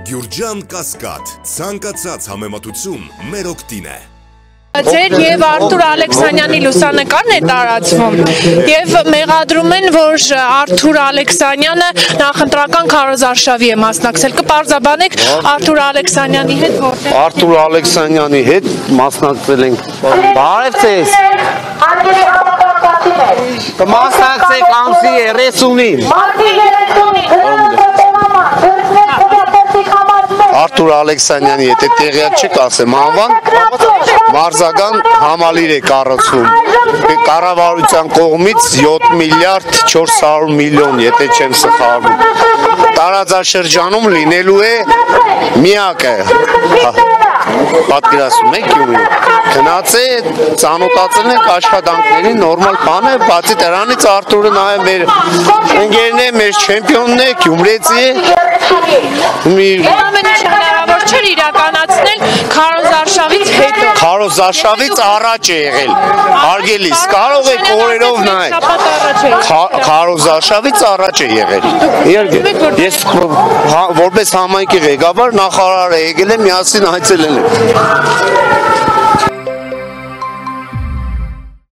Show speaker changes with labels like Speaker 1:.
Speaker 1: Գյուրջան Կասկադ, ցանկացած համեմատություն մեր օգտին է։
Speaker 2: Ձեր եւ Արթուր Ալեքսանյանի լուսանկարն է տարածվում եւ մեղադրում են, որ Արթուր Ալեքսանյանը նախընտրական քարոզարշավի է մասնակցել։ Կպարզաբանեք Արթուր Ալեքսանյանի հետ որտեղ։
Speaker 3: Արթուր Ալեքսանյանի հետ մասնակցել ենք։ Բարև ձեզ։ Կմասնակցեք ամսի 30-ին։ Արթուր Ալեքսանյանի հետ տեղյակ չեք ասեմ, անվան մարզական համալիր է կառուցվում։ Կառավարության կողմից 7 միլիարդ 400 միլիոն, եթե չեմ սխալվում։ Տարածաշրջանում լինելու է միակը։ Պատկերացնում եք Գյումրի։ Գնաց է, ծանոթացել ենք աշխատանքների նորմալ բան է, բացի դրանից Արթուրը նաև մեր ընկերն է, մեր չեմպիոնն է, գյումրեցի է։
Speaker 2: Հնարավոր չէր իրականացնել քարոզարշավից հետո։
Speaker 3: Քարոզարշավից առաջ է եղել։ Հարգելիս, կարող եք օրերով նայել։ Քարոզարշավից առաջ է եղել։ Ես որպես համայնքի ղեկավար նախարարը եկել եմ, միասին այցելել եմ։